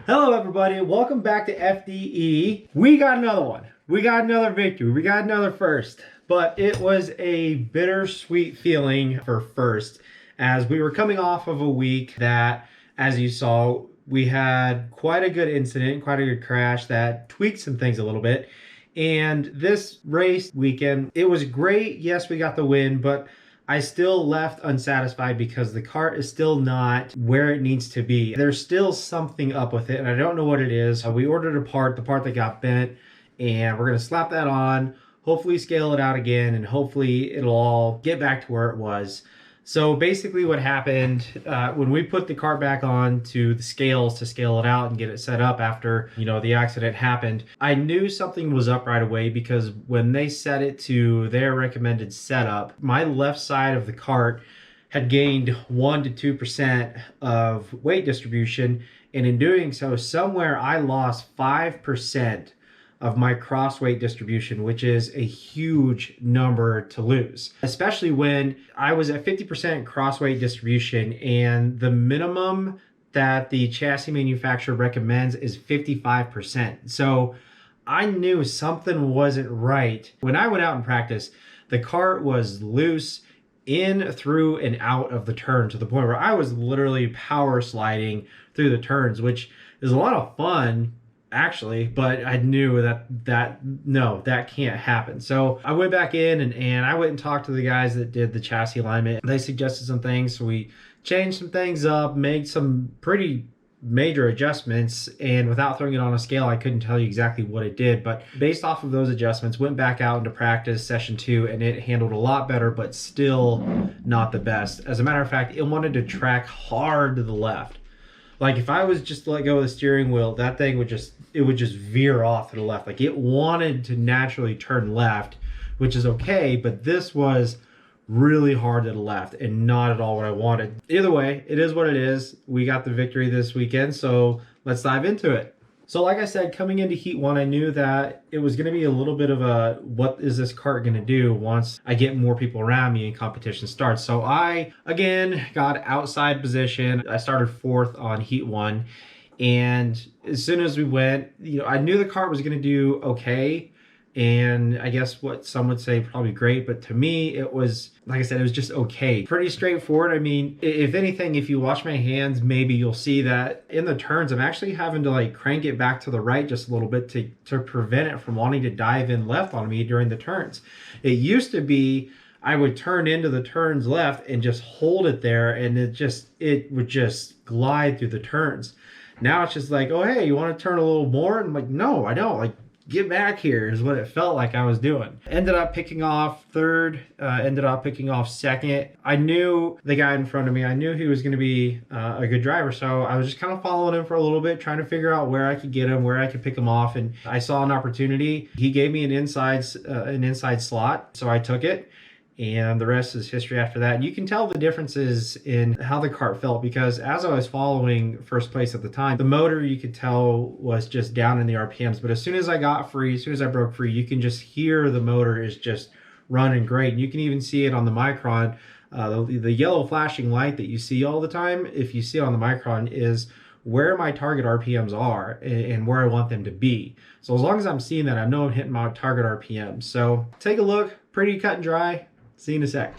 Hello everybody, welcome back to FDE. We got another one. We got another victory. We got another first. But it was a bittersweet feeling for first, as we were coming off of a week that, as you saw, we had quite a good incident, quite a good crash that tweaked some things a little bit. And this race weekend, it was great. Yes, we got the win, but I still left unsatisfied because the cart is still not where it needs to be. There's still something up with it, and I don't know what it is. We ordered a part, the part that got bent, and we're gonna slap that on, hopefully scale it out again, and hopefully it'll all get back to where it was. So basically what happened, when we put the cart back on to the scales to scale it out and get it set up after, the accident happened, I knew something was up right away because when they set it to their recommended setup, my left side of the cart had gained 1 to 2% of weight distribution. And in doing so, somewhere I lost 5% of my cross weight distribution, which is a huge number to lose, especially when I was at 50% cross weight distribution and the minimum that the chassis manufacturer recommends is 55%. So I knew something wasn't right. When I went out in practice, the cart was loose in, through, and out of the turn to the point where I was literally power sliding through the turns, which is a lot of fun actually, but I knew that can't happen. So I went back in and I went and talked to the guys that did the chassis alignment. They suggested some things, so we changed some things up, made some pretty major adjustments, and without throwing it on a scale, I couldn't tell you exactly what it did, but based off of those adjustments, went back out into practice session 2, and it handled a lot better, but still not the best. As a matter of fact, it wanted to track hard to the left. Like if I was just to let go of the steering wheel, that thing would just veer off to the left. Like it wanted to naturally turn left, which is okay, but this was really hard to the left and not at all what I wanted. Either way, it is what it is. We got the victory this weekend, so let's dive into it. So like I said, coming into Heat 1, I knew that it was going to be a little bit of a, what is this cart going to do once I get more people around me and competition starts? So I, again, got outside position. I started 4th on Heat 1. And as soon as we went, I knew the cart was going to do okay. And I guess what some would say probably great, but to me it was, like I said, it was just okay. Pretty straightforward. I mean, if anything, if you watch my hands, maybe you'll see that in the turns I'm actually having to like crank it back to the right just a little bit to prevent it from wanting to dive in left on me during the turns. It used to be I would turn into the turns left and just hold it there, and it would just glide through the turns. Now it's just like, oh hey, you want to turn a little more? And I'm like, no, I don't. Like, get back here is what it felt like I was doing. Ended up picking off 3rd, ended up picking off 2nd. I knew the guy in front of me. I knew he was going to be a good driver, so I was just kind of following him for a little bit, trying to figure out where I could get him, where I could pick him off, and I saw an opportunity. He gave me an inside slot, so I took it. And the rest is history after that. And you can tell the differences in how the cart felt because as I was following first place at the time, the motor you could tell was just down in the RPMs. But as soon as I got free, as soon as I broke free, you can just hear the motor is just running great. And you can even see it on the Micron. The yellow flashing light that you see all the time, if you see it on the Micron, is where my target RPMs are and where I want them to be. So as long as I'm seeing that, I know I'm hitting my target RPMs. So take a look, pretty cut and dry. See you in a sec.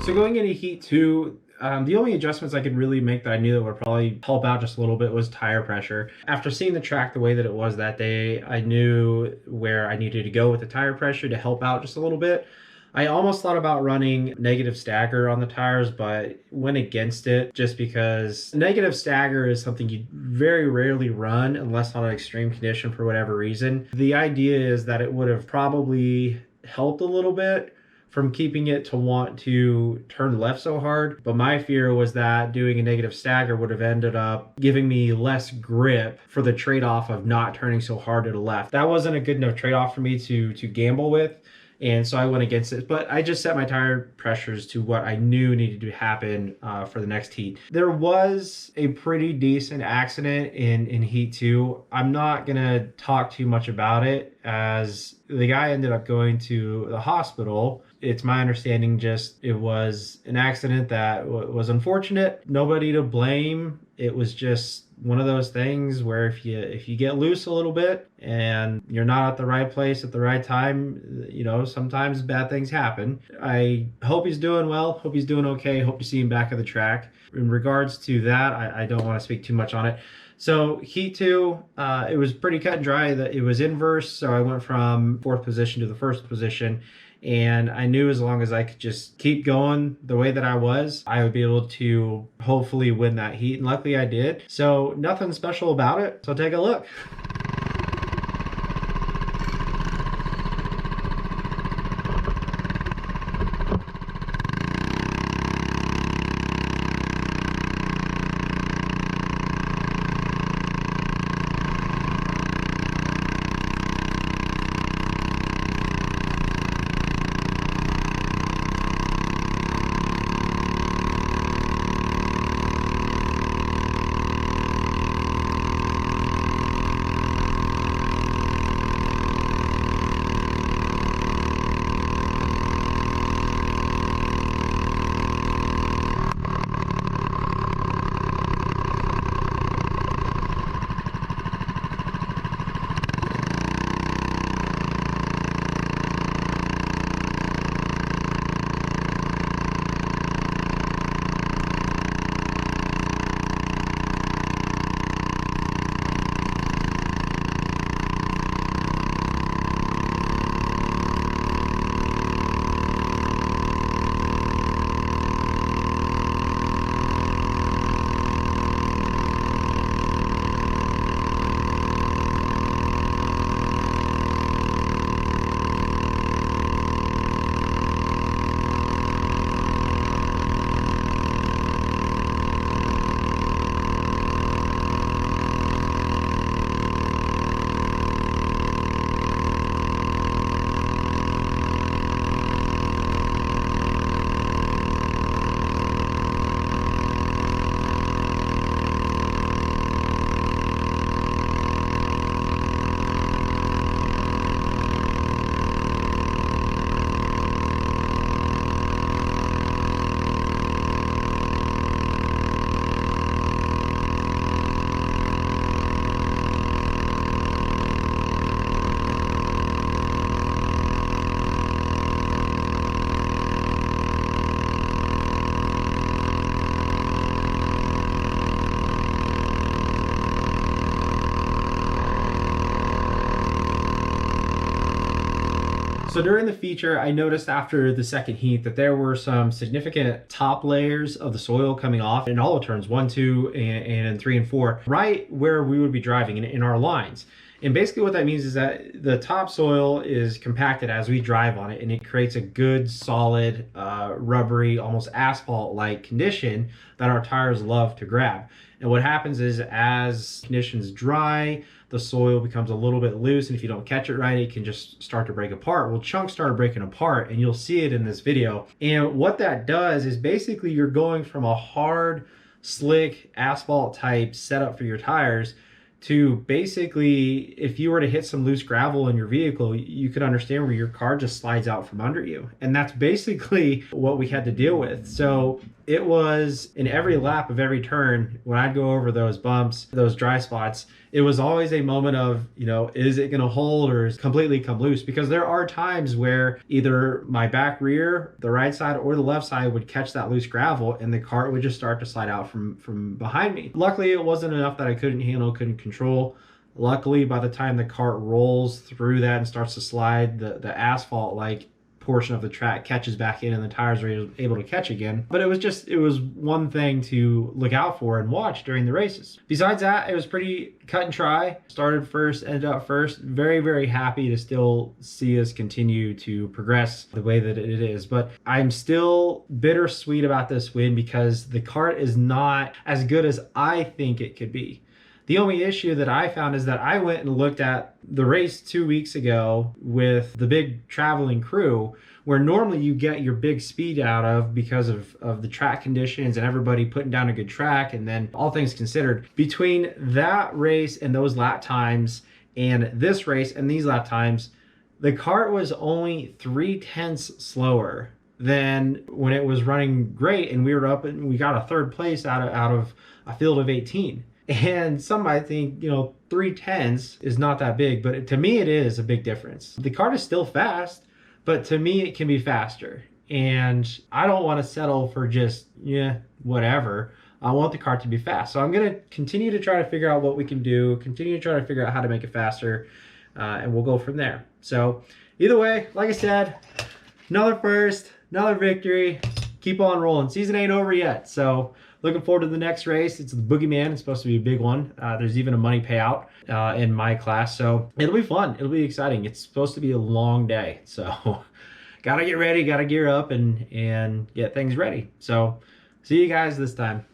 So going into heat two, the only adjustments I could really make that I knew that would probably help out just a little bit was tire pressure. After seeing the track the way that it was that day, I knew where I needed to go with the tire pressure to help out just a little bit. I almost thought about running negative stagger on the tires, but went against it just because negative stagger is something you very rarely run unless on an extreme condition for whatever reason. The idea is that it would have probably helped a little bit from keeping it to want to turn left so hard. But my fear was that doing a negative stagger would have ended up giving me less grip for the trade-off of not turning so hard to the left. That wasn't a good enough trade-off for me to gamble with. And so I went against it, but I just set my tire pressures to what I knew needed to happen for the next heat. There was a pretty decent accident in heat two. I'm not gonna talk too much about it as the guy ended up going to the hospital. It's my understanding just it was an accident that was unfortunate. Nobody to blame. It was just one of those things where if you get loose a little bit and you're not at the right place at the right time, you know, sometimes bad things happen. I hope he's doing well. Hope he's doing okay. Hope to see him back at the track. In regards to that, I don't want to speak too much on it. So heat two, it was pretty cut and dry. That it was inverse, so I went from fourth position to the first position. And I knew as long as I could just keep going the way that I was, I would be able to hopefully win that heat. And luckily I did. So nothing special about it. So take a look. So during the feature, I noticed after the second heat that there were some significant top layers of the soil coming off in all the turns, 1, 2, and 3 and 4, right where we would be driving in our lines. And basically what that means is that the topsoil is compacted as we drive on it, and it creates a good, solid, rubbery, almost asphalt-like condition that our tires love to grab. And what happens is as conditions dry, the soil becomes a little bit loose, and if you don't catch it right, it can just start to break apart. Well, chunks started breaking apart, and you'll see it in this video. And what that does is basically you're going from a hard, slick, asphalt type setup for your tires to basically, if you were to hit some loose gravel in your vehicle, you could understand where your car just slides out from under you. And that's basically what we had to deal with. So it was in every lap of every turn when I'd go over those bumps, those dry spots, it was always a moment of, you know, is it going to hold or is it completely come loose? Because there are times where either my back rear, the right side or the left side would catch that loose gravel and the cart would just start to slide out from behind me. Luckily, it wasn't enough that I couldn't handle, couldn't control. Luckily, by the time the cart rolls through that and starts to slide, the asphalt like portion of the track catches back in and the tires are able to catch again. But it was one thing to look out for and watch during the races. Besides that, it was pretty cut and try. Started first, ended up first. Very, very happy to still see us continue to progress the way that it is. But I'm still bittersweet about this win because the kart is not as good as I think it could be. The only issue that I found is that I went and looked at the race 2 weeks ago with the big traveling crew, where normally you get your big speed out of because of the track conditions and everybody putting down a good track. And then all things considered, between that race and those lap times and this race and these lap times, the kart was only 0.3 slower than when it was running great. And we were up and we got a third place out of a field of 18. And some might think, you know, 0.3 is not that big, but to me it is a big difference. The kart is still fast, but to me it can be faster. And I don't want to settle for just, yeah, whatever. I want the kart to be fast. So I'm going to continue to try to figure out what we can do, continue to try to figure out how to make it faster, and we'll go from there. So either way, like I said, another first, another victory. Keep on rolling. Season ain't over yet, so looking forward to the next race. It's the Boogeyman. It's supposed to be a big one. There's even a money payout in my class, so it'll be fun. It'll be exciting. It's supposed to be a long day, so gotta get ready, gotta gear up and get things ready. So see you guys this time.